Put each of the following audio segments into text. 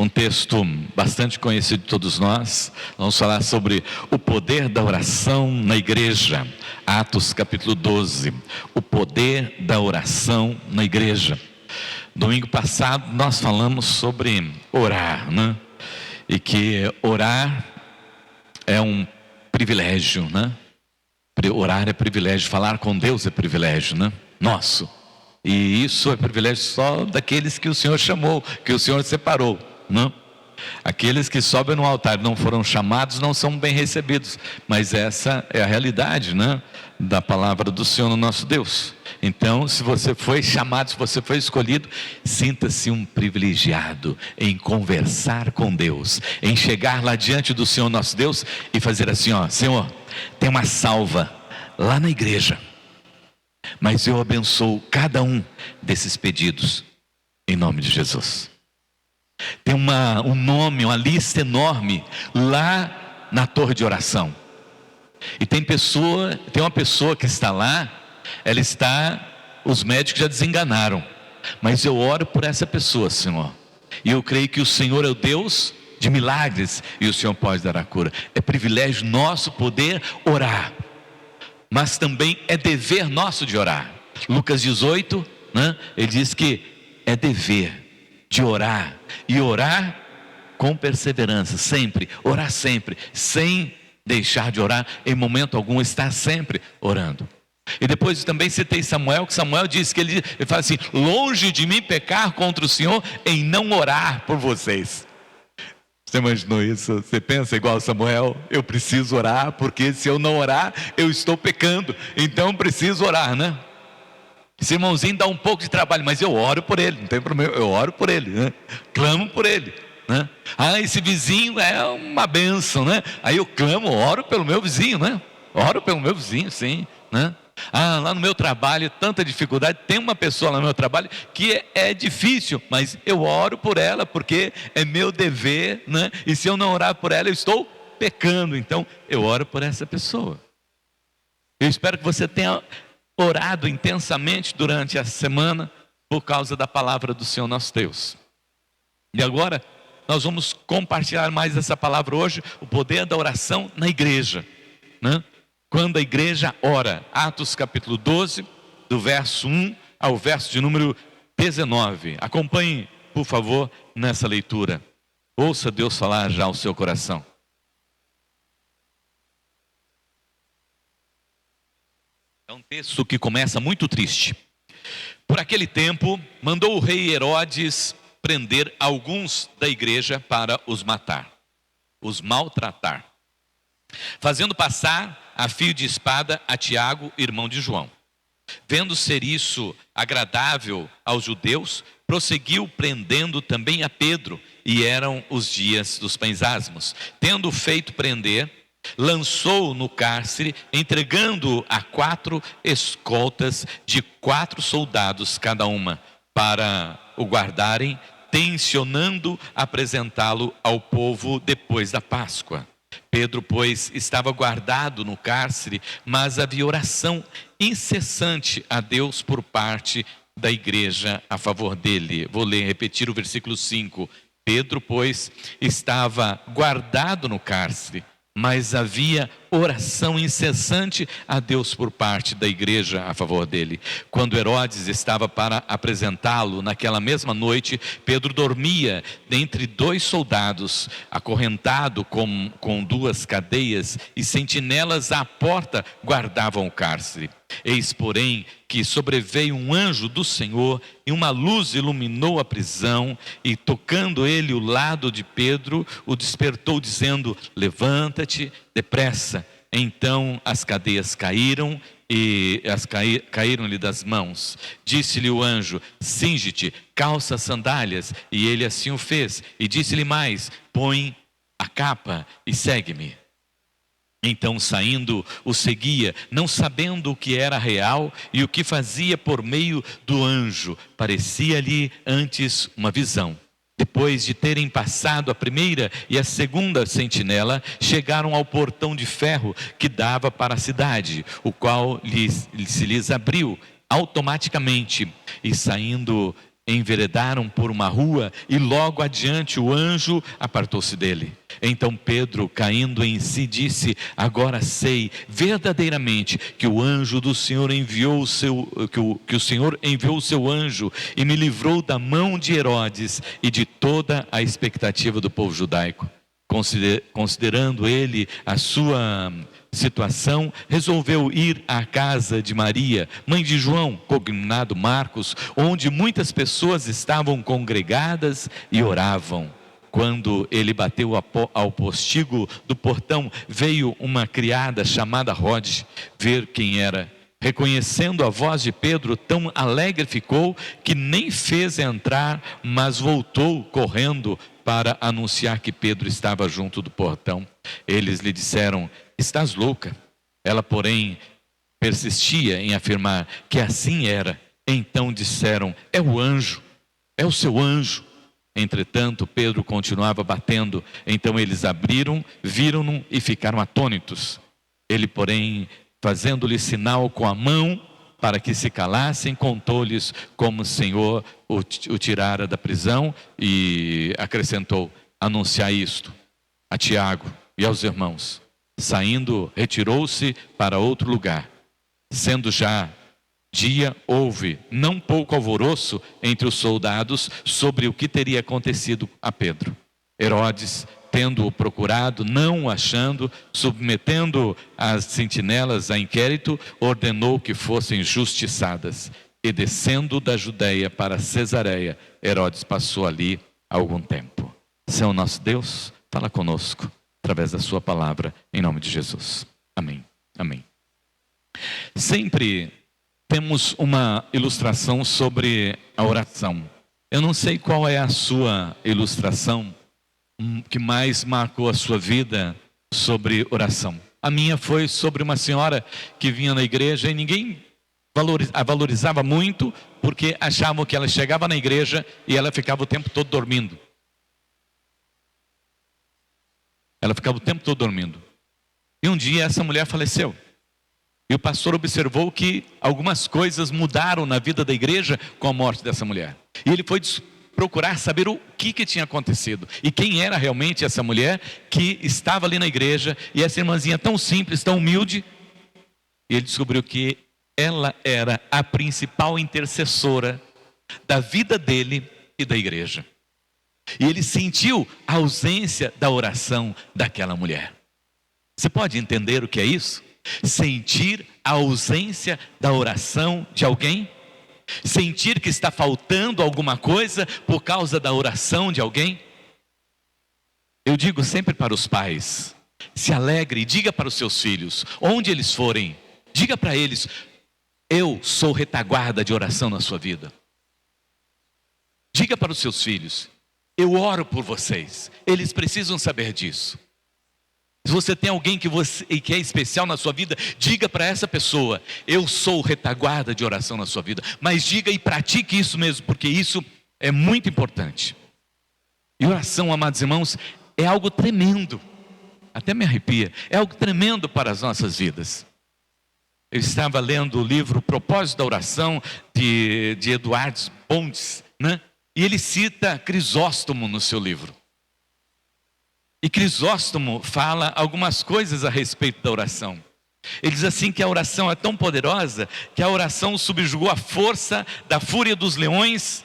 um texto bastante conhecido de todos nós. Vamos falar sobre o poder da oração na igreja. Atos capítulo 12, o poder da oração na igreja. Domingo passado nós falamos sobre orar, né? E que orar é um privilégio, né? Orar é privilégio, falar com Deus é privilégio, né? Nosso. E isso é privilégio só daqueles que o Senhor chamou, que o Senhor separou, né? Aqueles que sobem no altar e não foram chamados não são bem recebidos. Mas essa é a realidade, né? Da palavra do Senhor, no nosso Deus. Então, se você foi chamado, se você foi escolhido, sinta-se um privilegiado em conversar com Deus, em chegar lá diante do Senhor nosso Deus e fazer assim, ó: Senhor, tem uma salva lá na igreja, mas eu abençoo cada um desses pedidos em nome de Jesus. Tem um nome, uma lista enorme lá na torre de oração. E tem uma pessoa que está lá, os médicos já desenganaram, mas eu oro por essa pessoa, Senhor. E eu creio que o Senhor é o Deus de milagres e o Senhor pode dar a cura. É privilégio nosso poder orar, mas também é dever nosso de orar. Lucas 18, né? Ele diz que é dever de orar, e orar com perseverança, sempre, orar sempre, sem deixar de orar em momento algum, estar sempre orando. E depois também citei Samuel, que Samuel disse que ele fala assim: longe de mim pecar contra o Senhor em não orar por vocês. Você imaginou isso? Você pensa igual Samuel? Eu preciso orar, porque se eu não orar, eu estou pecando, então preciso orar, né? Esse irmãozinho dá um pouco de trabalho, mas eu oro por ele, não tem problema, eu oro por ele, né? Clamo por ele, né? Ah, esse vizinho é uma bênção, né? Aí eu clamo, oro pelo meu vizinho, né? Oro pelo meu vizinho, sim, né? Ah, lá no meu trabalho, tanta dificuldade, tem uma pessoa lá no meu trabalho que é difícil, mas eu oro por ela, porque é meu dever, né? E se eu não orar por ela, eu estou pecando, então eu oro por essa pessoa. Eu espero que você tenha orado intensamente durante a semana por causa da palavra do Senhor nosso Deus. E agora nós vamos compartilhar mais essa palavra hoje, o poder da oração na igreja, né? Quando a igreja ora. Atos capítulo 12, do verso 1 ao verso de número 19. Acompanhe, por favor, nessa leitura. Ouça Deus falar já ao seu coração. É um texto que começa muito triste. Por aquele tempo, mandou o rei Herodes prender alguns da igreja para os matar, os maltratar, fazendo passar a fio de espada a Tiago, irmão de João. Vendo ser isso agradável aos judeus, prosseguiu prendendo também a Pedro, e eram os dias dos pães asmos. Tendo feito prender, lançou-o no cárcere, entregando-o a 4 escoltas de 4 soldados cada uma, para o guardarem, tencionando apresentá-lo ao povo depois da Páscoa. Pedro, pois, estava guardado no cárcere, mas havia oração incessante a Deus por parte da igreja a favor dele. Vou repetir o versículo 5. Pedro, pois, estava guardado no cárcere, mas havia oração incessante a Deus por parte da igreja a favor dele. Quando Herodes estava para apresentá-lo, naquela mesma noite, Pedro dormia dentre 2 soldados, acorrentado com 2 cadeias, e sentinelas à porta guardavam o cárcere. Eis, porém, que sobreveio um anjo do Senhor, e uma luz iluminou a prisão, e tocando ele o lado de Pedro, o despertou, dizendo: levanta-te depressa. Então as cadeias caíram, e caíram-lhe das mãos. Disse-lhe o anjo: cinge-te, calça as sandálias. E ele assim o fez. E disse-lhe mais: põe a capa e segue-me. Então, saindo, o seguia, não sabendo o que era real e o que fazia por meio do anjo. Parecia-lhe antes uma visão. Depois de terem passado a primeira e a segunda sentinela, chegaram ao portão de ferro que dava para a cidade, o qual se lhes abriu automaticamente. E saindo enveredaram por uma rua e logo adiante o anjo apartou-se dele. Então Pedro, caindo em si, disse: agora sei verdadeiramente que o anjo do Senhor enviou que o Senhor enviou o seu anjo e me livrou da mão de Herodes e de toda a expectativa do povo judaico. Considerando ele a sua situação, resolveu ir à casa de Maria, mãe de João, cognominado Marcos, onde muitas pessoas estavam congregadas e oravam. Quando ele bateu ao postigo do portão, veio uma criada chamada Rode ver quem era. Reconhecendo a voz de Pedro, tão alegre ficou que nem fez entrar, mas voltou correndo para anunciar que Pedro estava junto do portão. Eles lhe disseram: estás louca? Ela, porém, persistia em afirmar que assim era. Então disseram: é o anjo, é o seu anjo. Entretanto, Pedro continuava batendo. Então eles abriram, viram-no e ficaram atônitos. Ele, porém, fazendo-lhe sinal com a mão para que se calassem, contou-lhes como o Senhor o tirara da prisão e acrescentou: anunciai isto a Tiago e aos irmãos. Saindo, retirou-se para outro lugar. Sendo já dia, houve não pouco alvoroço entre os soldados sobre o que teria acontecido a Pedro. Herodes, tendo-o procurado, não o achando, submetendo as sentinelas a inquérito, ordenou que fossem justiçadas. E descendo da Judeia para Cesareia, Herodes passou ali algum tempo. Senhor nosso Deus, fala conosco através da sua palavra, em nome de Jesus. Amém. Amém. Sempre temos uma ilustração sobre a oração. Eu não sei qual é a sua ilustração que mais marcou a sua vida sobre oração. A minha foi sobre uma senhora que vinha na igreja e ninguém a valorizava muito, porque achavam que ela chegava na igreja e ela ficava o tempo todo dormindo. Ela ficava o tempo todo dormindo. E um dia essa mulher faleceu. E o pastor observou que algumas coisas mudaram na vida da igreja com a morte dessa mulher. E ele foi procurar saber o que tinha acontecido. E quem era realmente essa mulher que estava ali na igreja. E essa irmãzinha tão simples, tão humilde. E ele descobriu que ela era a principal intercessora da vida dele e da igreja. E ele sentiu a ausência da oração daquela mulher. Você pode entender o que é isso? Sentir a ausência da oração de alguém? Sentir que está faltando alguma coisa por causa da oração de alguém? Eu digo sempre para os pais: se alegre e diga para os seus filhos, onde eles forem, diga para eles: eu sou retaguarda de oração na sua vida. Diga para os seus filhos: eu oro por vocês. Eles precisam saber disso. Se você tem alguém que é especial na sua vida, diga para essa pessoa: eu sou retaguarda de oração na sua vida. Mas diga e pratique isso mesmo, porque isso é muito importante. E oração, amados irmãos, é algo tremendo. Até me arrepia. É algo tremendo para as nossas vidas. Eu estava lendo o livro Propósito da Oração, de Eduardo Bondes, né? E ele cita Crisóstomo no seu livro. E Crisóstomo fala algumas coisas a respeito da oração. Ele diz assim que a oração é tão poderosa que a oração subjugou a força da fúria dos leões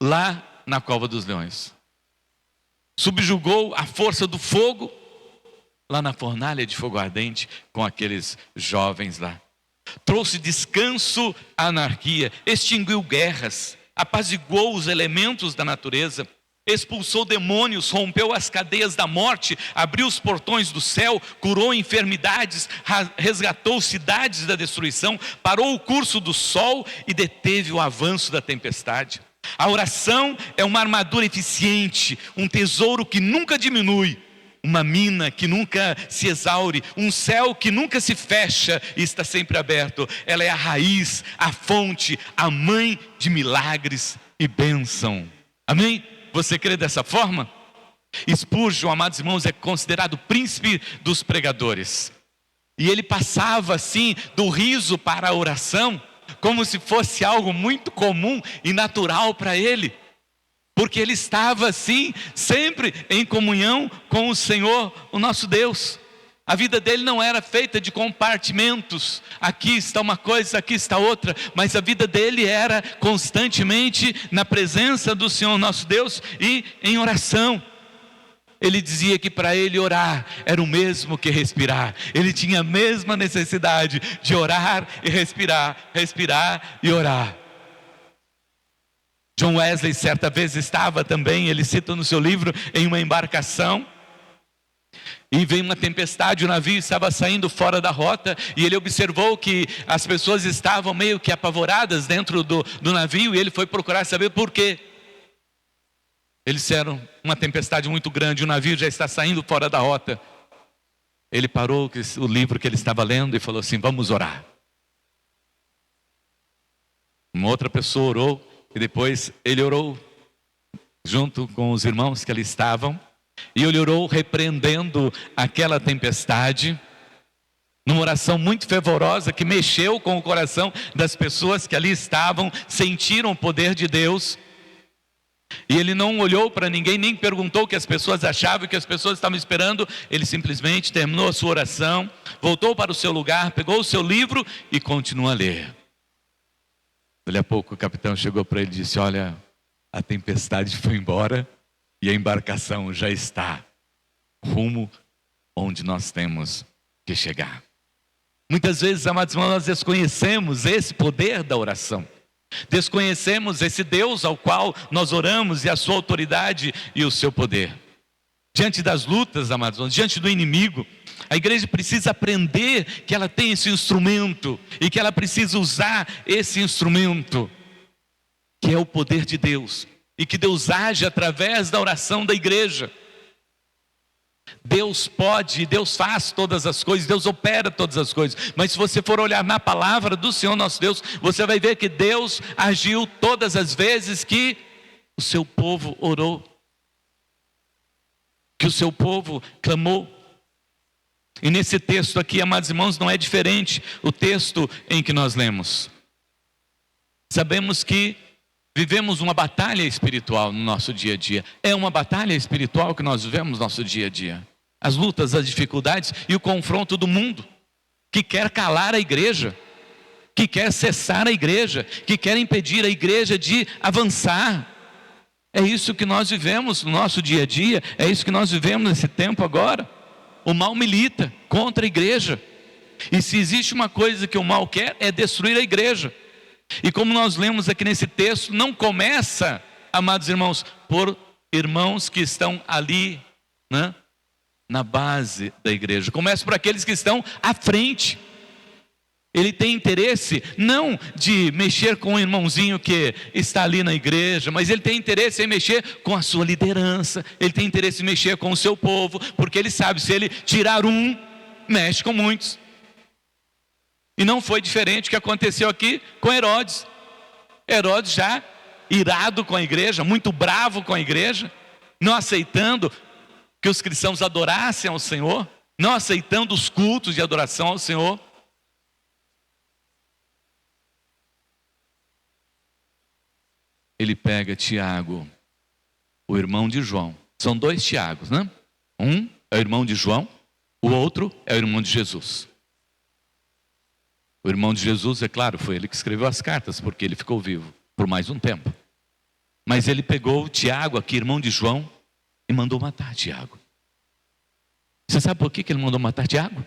lá na cova dos leões. Subjugou a força do fogo lá na fornalha de fogo ardente com aqueles jovens lá. Trouxe descanso à anarquia, extinguiu guerras, apaziguou os elementos da natureza, expulsou demônios, rompeu as cadeias da morte, abriu os portões do céu, curou enfermidades, resgatou cidades da destruição, parou o curso do sol e deteve o avanço da tempestade. A oração é uma armadura eficiente, um tesouro que nunca diminui, uma mina que nunca se exaure, um céu que nunca se fecha e está sempre aberto. Ela é a raiz, a fonte, a mãe de milagres e bênção. Amém? Você crê dessa forma? Spurgeon, amados irmãos, é considerado o príncipe dos pregadores. E ele passava assim do riso para a oração, como se fosse algo muito comum e natural para ele, porque ele estava assim, sempre em comunhão com o Senhor, o nosso Deus. A vida dele não era feita de compartimentos, aqui está uma coisa, aqui está outra, mas a vida dele era constantemente na presença do Senhor nosso Deus e em oração. Ele dizia que para ele orar era o mesmo que respirar. Ele tinha a mesma necessidade de orar e respirar, respirar e orar. John Wesley certa vez estava também, ele cita no seu livro, em uma embarcação. E veio uma tempestade, o navio estava saindo fora da rota, e ele observou que as pessoas estavam meio que apavoradas dentro do navio, e ele foi procurar saber por quê. Eles disseram, uma tempestade muito grande, o navio já está saindo fora da rota. Ele parou o livro que ele estava lendo e falou assim: vamos orar. Uma outra pessoa orou, e depois ele orou junto com os irmãos que ali estavam. E ele orou repreendendo aquela tempestade, numa oração muito fervorosa que mexeu com o coração das pessoas que ali estavam, sentiram o poder de Deus. E ele não olhou para ninguém, nem perguntou o que as pessoas achavam, o que as pessoas estavam esperando. Ele simplesmente terminou a sua oração, voltou para o seu lugar, pegou o seu livro e continuou a ler. Daqui a pouco o capitão chegou para ele e disse: olha, a tempestade foi embora e a embarcação já está rumo onde nós temos que chegar. Muitas vezes, amados irmãos, nós desconhecemos esse poder da oração. Desconhecemos esse Deus ao qual nós oramos e a sua autoridade e o seu poder. Diante das lutas, amados irmãos, diante do inimigo, a igreja precisa aprender que ela tem esse instrumento e que ela precisa usar esse instrumento, que é o poder de Deus. E que Deus age através da oração da igreja. Deus pode, Deus faz todas as coisas, Deus opera todas as coisas. Mas se você for olhar na palavra do Senhor nosso Deus, você vai ver que Deus agiu todas as vezes que o seu povo orou, que o seu povo clamou. E nesse texto aqui, amados irmãos, não é diferente o texto em que nós lemos. Sabemos que vivemos uma batalha espiritual no nosso dia a dia. É uma batalha espiritual que nós vivemos no nosso dia a dia. As lutas, as dificuldades e o confronto do mundo, que quer calar a igreja, que quer cessar a igreja, que quer impedir a igreja de avançar. É isso que nós vivemos no nosso dia a dia, é isso que nós vivemos nesse tempo agora. O mal milita contra a igreja. E se existe uma coisa que o mal quer, é destruir a igreja. E como nós lemos aqui nesse texto, não começa, amados irmãos, por irmãos que estão ali, né, na base da igreja. Começa por aqueles que estão à frente. Ele tem interesse não de mexer com o irmãozinho que está ali na igreja, mas ele tem interesse em mexer com a sua liderança. Ele tem interesse em mexer com o seu povo, porque ele sabe, se ele tirar um, mexe com muitos. E não foi diferente o que aconteceu aqui com Herodes. Herodes já irado com a igreja, muito bravo com a igreja, não aceitando que os cristãos adorassem ao Senhor, não aceitando os cultos de adoração ao Senhor. Ele pega Tiago, o irmão de João. São dois Tiagos, né? Um é o irmão de João, o outro é o irmão de Jesus. O irmão de Jesus, é claro, foi ele que escreveu as cartas, porque ele ficou vivo por mais um tempo. Mas ele pegou Tiago, aqui, irmão de João, e mandou matar Tiago. Você sabe por que ele mandou matar Tiago?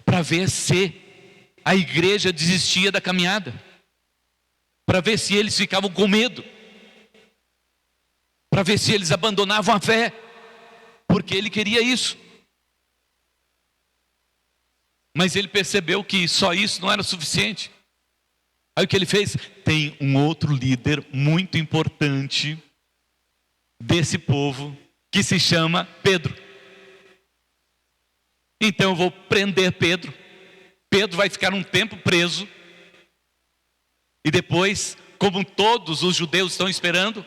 Para ver se a igreja desistia da caminhada. Para ver se eles ficavam com medo. Para ver se eles abandonavam a fé. Porque ele queria isso. Mas ele percebeu que só isso não era suficiente. Aí o que ele fez? Tem um outro líder muito importante desse povo, que se chama Pedro. Então eu vou prender Pedro. Pedro vai ficar um tempo preso. E depois, como todos os judeus estão esperando,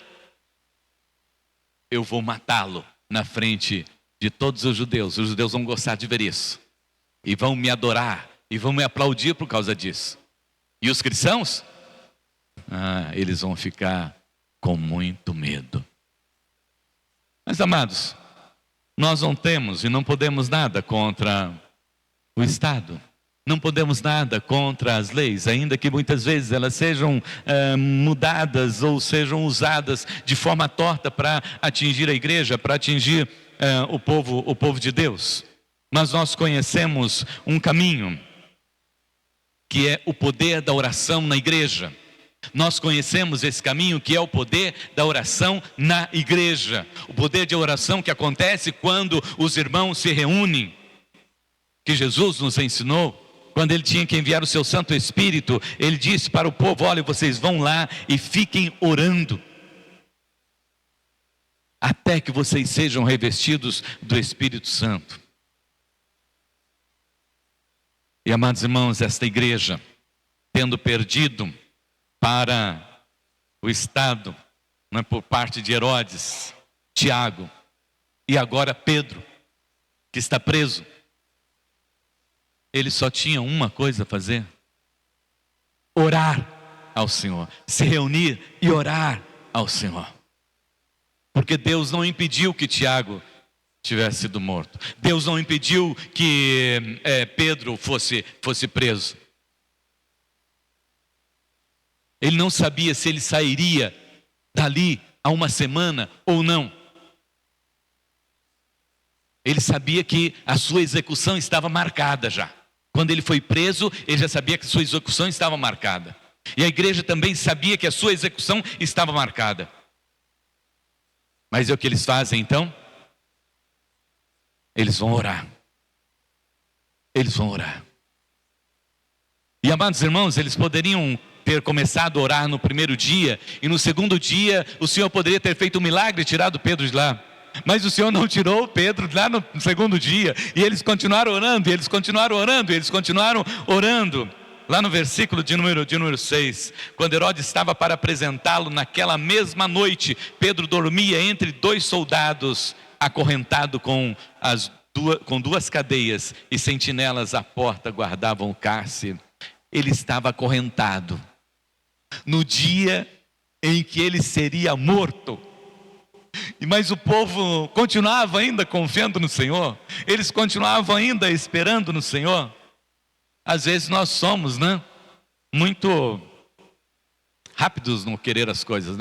eu vou matá-lo na frente de todos os judeus. Os judeus vão gostar de ver isso. E vão me adorar, e vão me aplaudir por causa disso. E os cristãos? Eles vão ficar com muito medo. Mas, amados, nós não temos e não podemos nada contra o Estado. Não podemos nada contra as leis, ainda que muitas vezes elas sejam mudadas ou sejam usadas de forma torta para atingir a igreja, para atingir o povo de Deus. Mas nós conhecemos um caminho, que é o poder da oração na igreja. Nós conhecemos esse caminho, que é o poder da oração na igreja. O poder de oração que acontece quando os irmãos se reúnem, que Jesus nos ensinou. Quando ele tinha que enviar o seu Santo Espírito, ele disse para o povo: olha, vocês vão lá e fiquem orando, até que vocês sejam revestidos do Espírito Santo. E, amados irmãos, esta igreja, tendo perdido para o Estado, por parte de Herodes, Tiago e agora Pedro, que está preso, ele só tinha uma coisa a fazer: orar ao Senhor, se reunir e orar ao Senhor. Porque Deus não impediu que Tiago tivesse sido morto. Deus não impediu que Pedro fosse preso. Ele não sabia se ele sairia dali a uma semana ou não. Ele sabia que a sua execução estava marcada já. Quando ele foi preso, ele já sabia que a sua execução estava marcada. E a igreja também sabia que a sua execução estava marcada. Mas é o que eles fazem então? Eles vão orar. Eles vão orar. E, amados irmãos, eles poderiam ter começado a orar no primeiro dia, e no segundo dia o Senhor poderia ter feito um milagre e tirado Pedro de lá. Mas o Senhor não tirou Pedro lá no segundo dia, e eles continuaram orando, e eles continuaram orando, e eles continuaram orando. Lá no versículo de número 6, quando Herodes estava para apresentá-lo, naquela mesma noite, Pedro dormia entre dois soldados, acorrentado com duas cadeias, e sentinelas à porta guardavam o cárcere. Ele estava acorrentado no dia em que ele seria morto. Mas o povo continuava ainda confiando no Senhor. Eles continuavam ainda esperando no Senhor. Às vezes nós somos, muito rápidos no querer as coisas,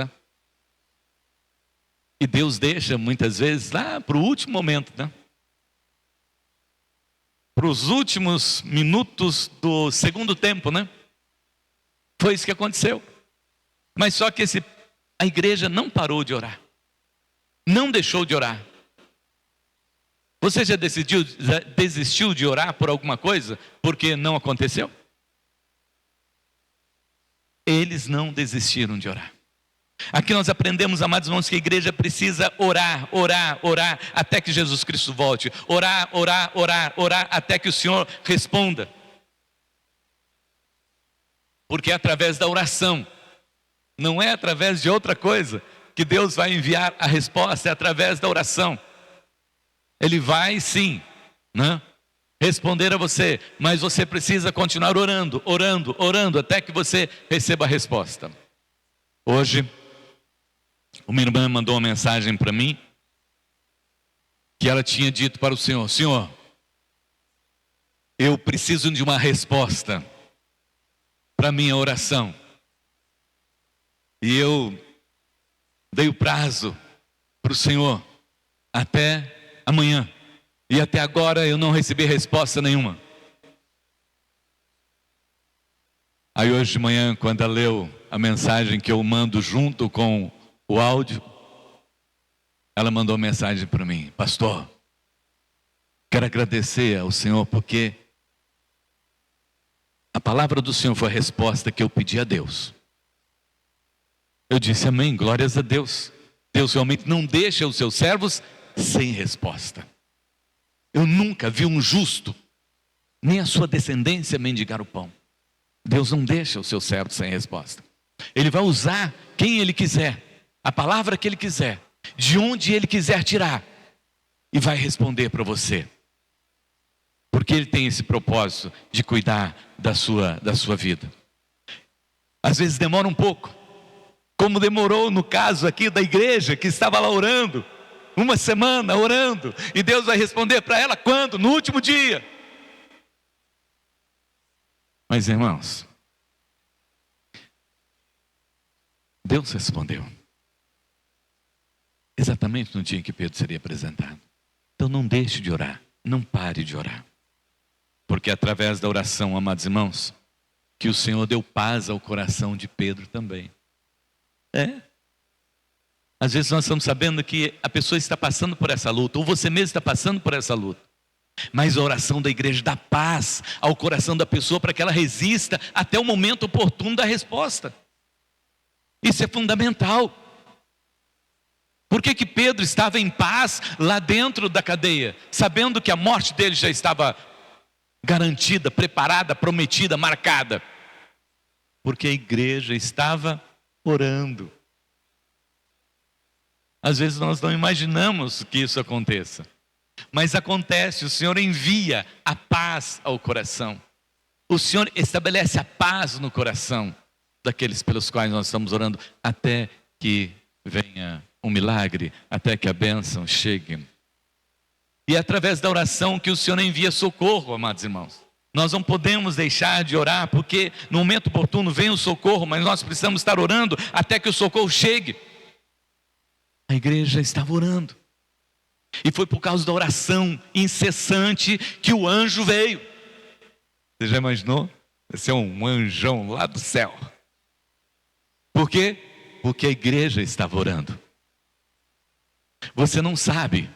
E Deus deixa muitas vezes lá para o último momento, para os últimos minutos do segundo tempo, Foi isso que aconteceu. Mas só que a igreja não parou de orar. Não deixou de orar. Você já desistiu de orar por alguma coisa porque não aconteceu? Eles não desistiram de orar. Aqui nós aprendemos, amados irmãos, que a igreja precisa orar, orar, orar, até que Jesus Cristo volte. Orar, orar, orar, orar, até que o Senhor responda. Porque é através da oração, não é através de outra coisa, que Deus vai enviar a resposta. É através da oração. Ele vai sim, responder a você, mas você precisa continuar orando, orando, orando, até que você receba a resposta. Hoje, uma irmã mandou uma mensagem para mim, que ela tinha dito para o Senhor: Senhor, eu preciso de uma resposta para minha oração. E eu dei o prazo para o Senhor até amanhã. E até agora eu não recebi resposta nenhuma. Aí hoje de manhã, quando ela leu a mensagem que eu mando junto com o áudio, ela mandou uma mensagem para mim: pastor, quero agradecer ao Senhor porque a palavra do Senhor foi a resposta que eu pedi a Deus. Eu disse amém, glórias a Deus. Deus realmente não deixa os seus servos sem resposta. Eu nunca vi um justo, nem a sua descendência mendigar o pão. Deus não deixa os seus servos sem resposta. Ele vai usar quem Ele quiser, a palavra que Ele quiser, de onde Ele quiser tirar, e vai responder para você. Porque Ele tem esse propósito de cuidar da sua vida. Às vezes demora um pouco, como demorou no caso aqui da igreja que estava lá orando, uma semana orando, e Deus vai responder para ela quando? No último dia. Mas irmãos, Deus respondeu exatamente no dia em que Pedro seria apresentado. Então não deixe de orar, não pare de orar, porque através da oração, amados irmãos, que o Senhor deu paz ao coração de Pedro também. Às vezes nós estamos sabendo que a pessoa está passando por essa luta, ou você mesmo está passando por essa luta, mas a oração da igreja dá paz ao coração da pessoa para que ela resista até o momento oportuno da resposta. Isso é fundamental. Por que Pedro estava em paz lá dentro da cadeia, sabendo que a morte dele já estava garantida, preparada, prometida, marcada? Porque a igreja estava orando. Às vezes nós não imaginamos que isso aconteça, mas acontece. O Senhor envia a paz ao coração. O Senhor estabelece a paz no coração daqueles pelos quais nós estamos orando, até que venha um milagre, até que a bênção chegue. E é através da oração que o Senhor envia socorro, amados irmãos. Nós não podemos deixar de orar, porque no momento oportuno vem o socorro, mas nós precisamos estar orando até que o socorro chegue. A igreja estava orando, e foi por causa da oração incessante que o anjo veio. Você já imaginou? Esse é um anjão lá do céu. Por quê? Porque a igreja estava orando. Você não sabe.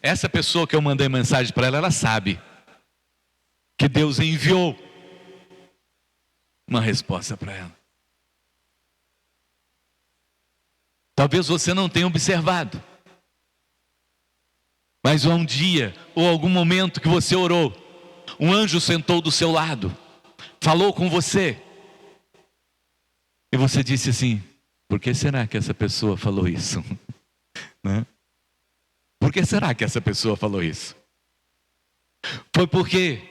Essa pessoa que eu mandei mensagem para ela, ela sabe que Deus enviou uma resposta para ela. Talvez você não tenha observado, mas um dia ou algum momento que você orou, um anjo sentou do seu lado, falou com você, e você disse assim: por que será que essa pessoa falou isso? Né? Por que será que essa pessoa falou isso? Foi porque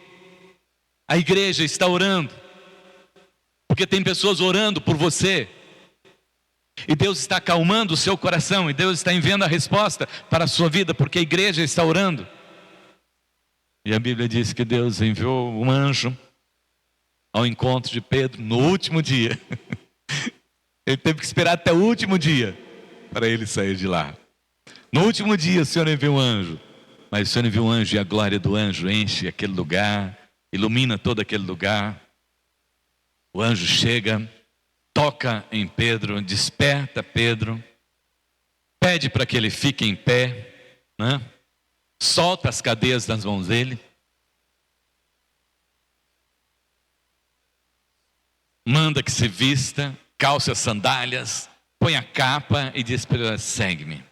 a igreja está orando, porque tem pessoas orando por você, e Deus está acalmando o seu coração, e Deus está enviando a resposta para a sua vida, porque a igreja está orando. E a Bíblia diz que Deus enviou um anjo ao encontro de Pedro no último dia. Ele teve que esperar até o último dia para ele sair de lá. No último dia o Senhor enviou um anjo, mas o Senhor enviou um anjo, e a glória do anjo enche aquele lugar, ilumina todo aquele lugar. O anjo chega, toca em Pedro, desperta Pedro, pede para que ele fique em pé, né? Solta as cadeias das mãos dele, manda que se vista, calce as sandálias, põe a capa e diz para ele: segue-me.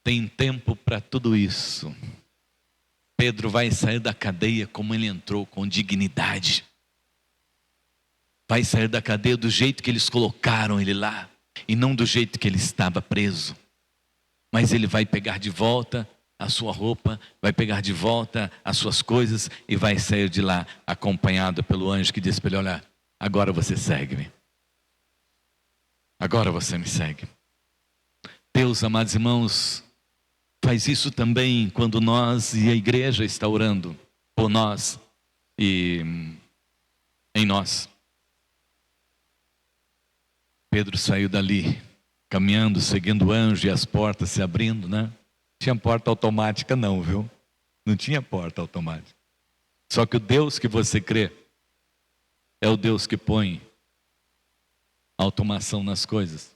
Tem tempo para tudo isso. Pedro vai sair da cadeia como ele entrou, com dignidade. Vai sair da cadeia do jeito que eles colocaram ele lá, e não do jeito que ele estava preso. Mas ele vai pegar de volta a sua roupa, vai pegar de volta as suas coisas, e vai sair de lá acompanhado pelo anjo que diz para ele: olha, agora você segue-me. Agora você me segue. Deus, amados irmãos, faz isso também quando nós e a igreja está orando por nós e em nós. Pedro saiu dali, caminhando, seguindo o anjo, e as portas se abrindo, né? Não tinha porta automática não, viu? Não tinha porta automática. Só que o Deus que você crê é o Deus que põe automação nas coisas.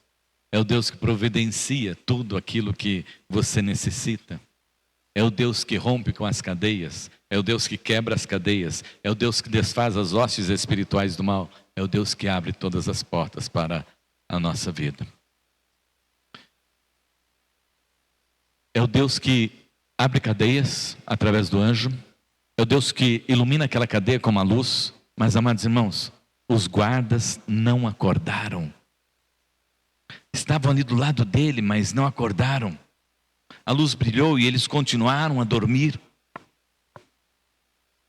É o Deus que providencia tudo aquilo que você necessita. É o Deus que rompe com as cadeias. É o Deus que quebra as cadeias. É o Deus que desfaz as hostes espirituais do mal. É o Deus que abre todas as portas para a nossa vida. É o Deus que abre cadeias através do anjo. É o Deus que ilumina aquela cadeia com uma luz. Mas, amados irmãos, os guardas não acordaram. Estavam ali do lado dele, mas não acordaram. A luz brilhou e eles continuaram a dormir.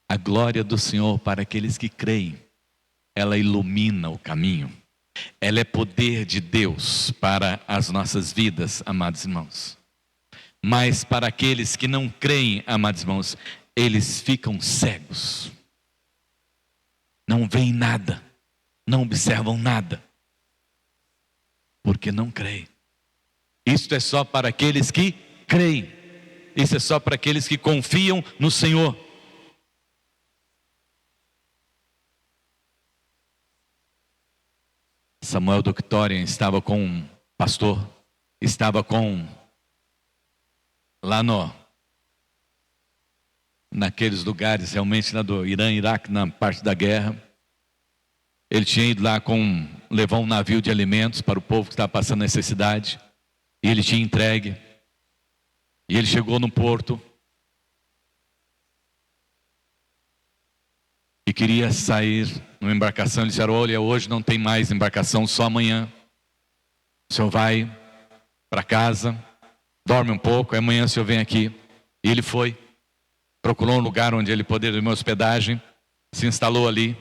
A glória do Senhor para aqueles que creem ela ilumina o caminho. Ela é poder de Deus para as nossas vidas, amados irmãos. Mas para aqueles que não creem, amados irmãos, eles ficam cegos. Não veem nada, não observam nada, porque não creem. Isto é só para aqueles que creem. Isso é só para aqueles que confiam no Senhor. Samuel Doctorian estava com um pastor, estava lá naqueles lugares, realmente lá do Irã, Iraque, na parte da guerra. Ele tinha ido lá levar um navio de alimentos para o povo que estava passando necessidade, e ele tinha entregue, e ele chegou no porto, e queria sair numa embarcação. Eles disseram: olha, hoje não tem mais embarcação, só amanhã. O senhor vai para casa, dorme um pouco, amanhã o senhor vem aqui. E ele foi, procurou um lugar onde ele poderia ter hospedagem, se instalou ali.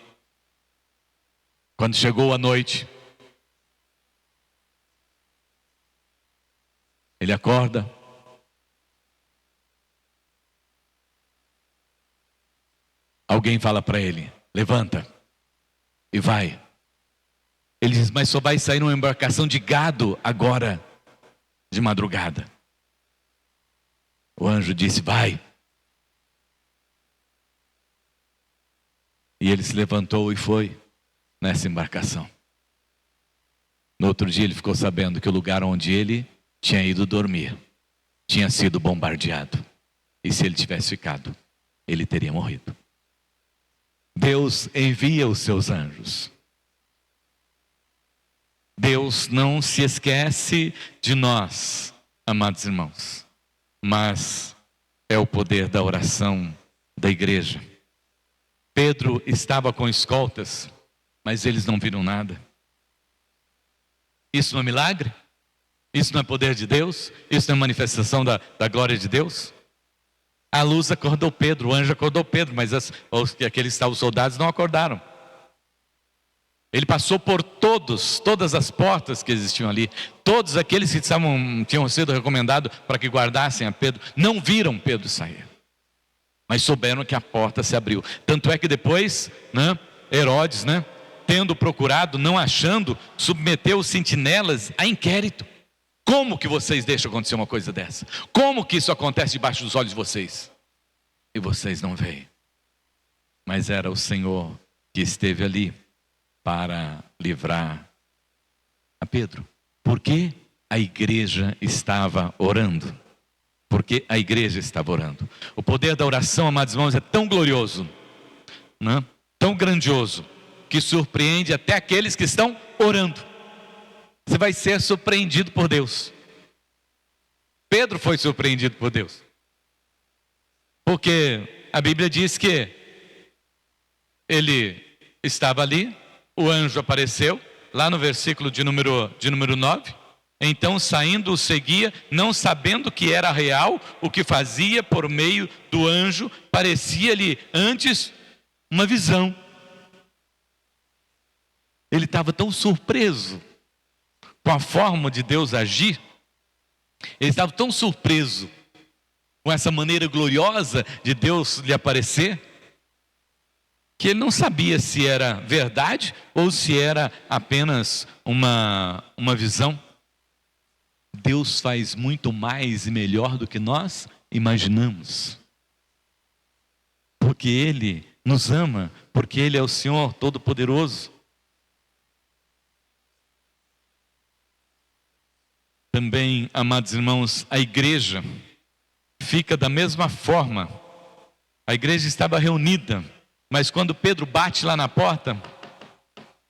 Quando chegou a noite, ele acorda, alguém fala para ele: levanta e vai. Ele diz: mas só vai sair numa embarcação de gado agora, de madrugada. O anjo disse: vai. E ele se levantou e foi nessa embarcação. No outro dia ele ficou sabendo que o lugar onde ele tinha ido dormir tinha sido bombardeado. E se ele tivesse ficado, ele teria morrido. Deus envia os seus anjos. Deus não se esquece de nós, amados irmãos. Mas é o poder da oração da igreja. Pedro estava com escoltas, mas eles não viram nada. Isso não é milagre? Isso não é poder de Deus? Isso não é manifestação da glória de Deus? A luz acordou Pedro, o anjo acordou Pedro, mas aqueles soldados não acordaram. Ele passou por todas as portas que existiam ali. Todos aqueles que tinham sido recomendados para que guardassem a Pedro, não viram Pedro sair, mas souberam que a porta se abriu. Tanto é que depois, Herodes, tendo procurado, não achando, submeteu os sentinelas a inquérito. Como que vocês deixam acontecer uma coisa dessa? Como que isso acontece debaixo dos olhos de vocês? E vocês não veem. Mas era o Senhor que esteve ali para livrar a Pedro. Porque a igreja estava orando. Porque a igreja estava orando. O poder da oração, amados irmãos, é tão glorioso, tão grandioso, que surpreende até aqueles que estão orando. Você vai ser surpreendido por Deus. Pedro foi surpreendido por Deus. Porque a Bíblia diz que ele estava ali, o anjo apareceu, lá no versículo de número 9. Então saindo o seguia, não sabendo que era real o que fazia por meio do anjo, parecia-lhe antes uma visão. Ele estava tão surpreso com a forma de Deus agir, ele estava tão surpreso com essa maneira gloriosa de Deus lhe aparecer, que ele não sabia se era verdade ou se era apenas uma visão. Deus faz muito mais e melhor do que nós imaginamos, porque Ele nos ama, porque Ele é o Senhor Todo-Poderoso. Também, amados irmãos, a igreja fica da mesma forma. A igreja estava reunida, mas quando Pedro bate lá na porta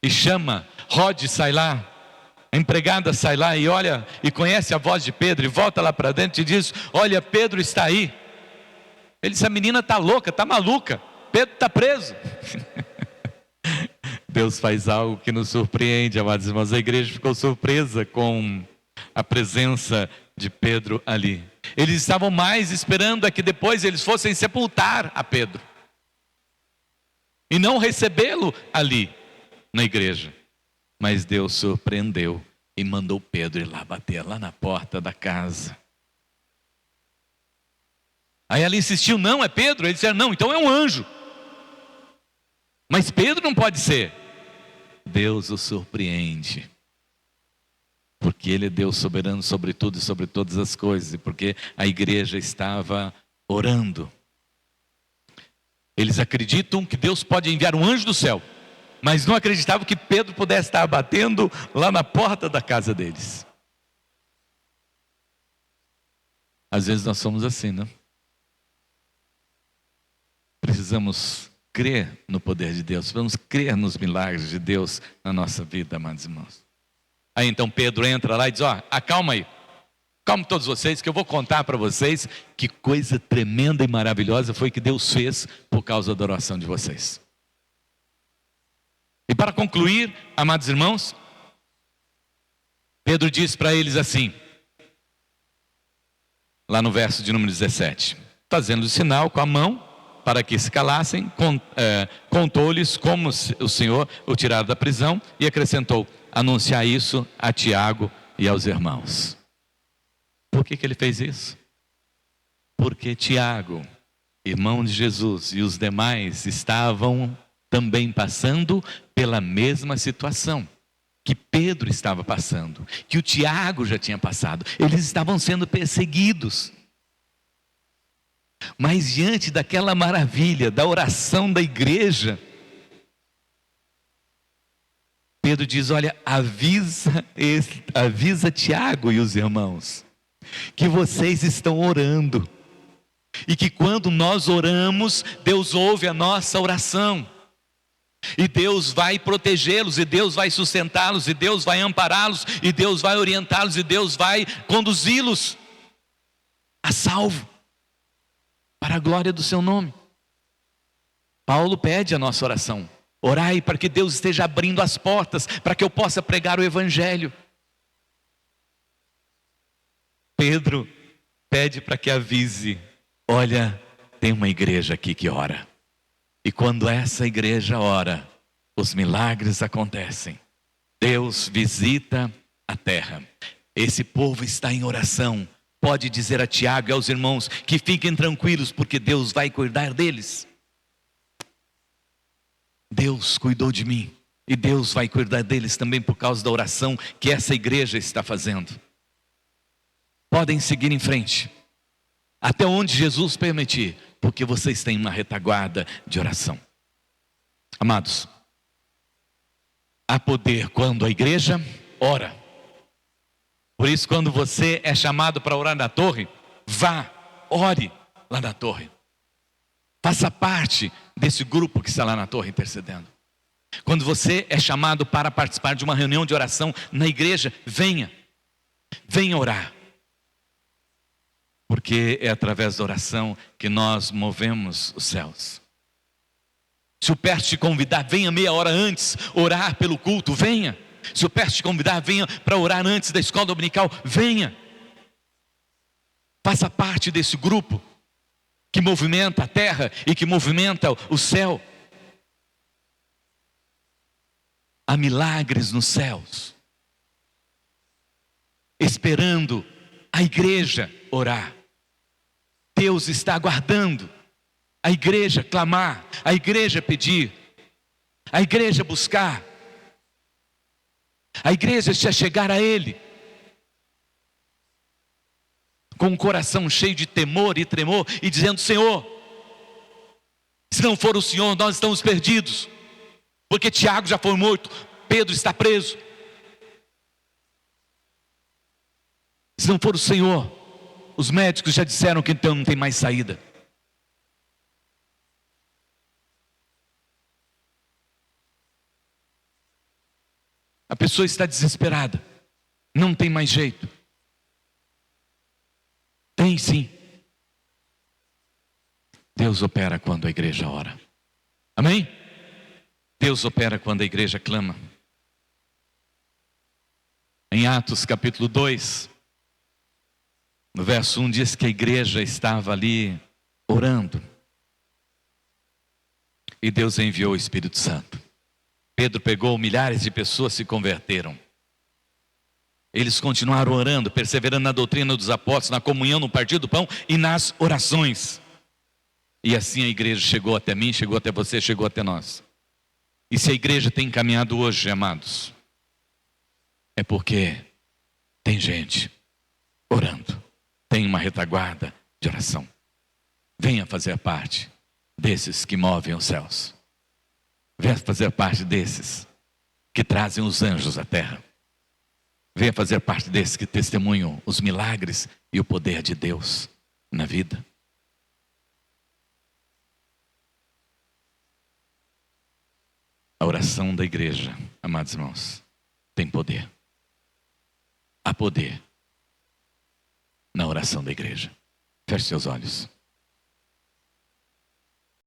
e chama: Rode, sai lá. A empregada sai lá e olha e conhece a voz de Pedro e volta lá para dentro e diz: olha, Pedro está aí. Ele disse: a menina está louca, está maluca, Pedro está preso. Deus faz algo que nos surpreende, amados irmãos. A igreja ficou surpresa com a presença de Pedro ali. Eles estavam mais esperando a que depois eles fossem sepultar a Pedro e não recebê-lo ali. na igreja. Mas Deus surpreendeu e mandou Pedro ir lá bater lá na porta da casa. Aí ela insistiu, não, é Pedro. Ele disse, não, então é um anjo. Mas Pedro não pode ser. Deus o surpreende. Porque Ele é Deus soberano sobre tudo e sobre todas as coisas. E porque a igreja estava orando. Eles acreditam que Deus pode enviar um anjo do céu. Mas não acreditavam que Pedro pudesse estar batendo lá na porta da casa deles. Às vezes nós somos assim, não? Precisamos crer no poder de Deus. Precisamos crer nos milagres de Deus na nossa vida, amados irmãos. Aí então Pedro entra lá e diz, acalma aí. Calma todos vocês, que eu vou contar para vocês que coisa tremenda e maravilhosa foi que Deus fez por causa da oração de vocês. E para concluir, amados irmãos, Pedro diz para eles assim, lá no verso de número 17, fazendo o sinal com a mão, para que se calassem, contou-lhes como o Senhor o tirara da prisão e acrescentou, anunciar isso a Tiago e aos irmãos. Por que ele fez isso? Porque Tiago, irmão de Jesus, e os demais estavam também passando pela mesma situação que Pedro estava passando, que o Tiago já tinha passado. Eles estavam sendo perseguidos. Mas diante daquela maravilha, da oração da igreja, Pedro diz, olha, avisa Tiago e os irmãos, que vocês estão orando, e que quando nós oramos, Deus ouve a nossa oração, e Deus vai protegê-los, e Deus vai sustentá-los, e Deus vai ampará-los, e Deus vai orientá-los, e Deus vai conduzi-los a salvo, para a glória do seu nome. Paulo pede a nossa oração, orai para que Deus esteja abrindo as portas, para que eu possa pregar o evangelho. Pedro pede para que avise, olha, tem uma igreja aqui que ora. E quando essa igreja ora, os milagres acontecem. Deus visita a terra. Esse povo está em oração. Pode dizer a Tiago e aos irmãos que fiquem tranquilos, porque Deus vai cuidar deles. Deus cuidou de mim. E Deus vai cuidar deles também por causa da oração que essa igreja está fazendo. Podem seguir em frente. Até onde Jesus permitir, porque vocês têm uma retaguarda de oração. Amados, há poder quando a igreja ora. Por isso, quando você é chamado para orar na torre, vá, ore lá na torre. Faça parte desse grupo que está lá na torre intercedendo. Quando você é chamado para participar de uma reunião de oração na igreja, venha orar. Porque é através da oração que nós movemos os céus. Se o pastor te convidar, venha meia hora antes, orar pelo culto, venha. Se o pastor te convidar, venha para orar antes da escola dominical, venha. Faça parte desse grupo que movimenta a terra e que movimenta o céu. Há milagres nos céus, esperando a igreja orar. Deus está aguardando a igreja clamar, a igreja pedir, a igreja buscar, a igreja se achegar a Ele, com um coração cheio de temor e tremor, e dizendo, Senhor, se não for o Senhor, nós estamos perdidos, porque Tiago já foi morto, Pedro está preso. Se não for o Senhor, os médicos já disseram que então não tem mais saída. A pessoa está desesperada, não tem mais jeito. Tem sim. Deus opera quando a igreja ora. Amém? Deus opera quando a igreja clama. Em Atos capítulo 2, no verso 1 diz que a igreja estava ali orando. E Deus enviou o Espírito Santo. Pedro pegou, milhares de pessoas se converteram. Eles continuaram orando, perseverando na doutrina dos apóstolos, na comunhão, no partir do pão e nas orações. E assim a igreja chegou até mim, chegou até você, chegou até nós. E se a igreja tem caminhado hoje, amados, é porque tem gente orando, tem uma retaguarda de oração. Venha fazer parte desses que movem os céus. Venha fazer parte desses que trazem os anjos à terra. Venha fazer parte desses que testemunham os milagres e o poder de Deus na vida. A oração da igreja, amados irmãos, tem poder. Há poder na oração da igreja. Feche seus olhos.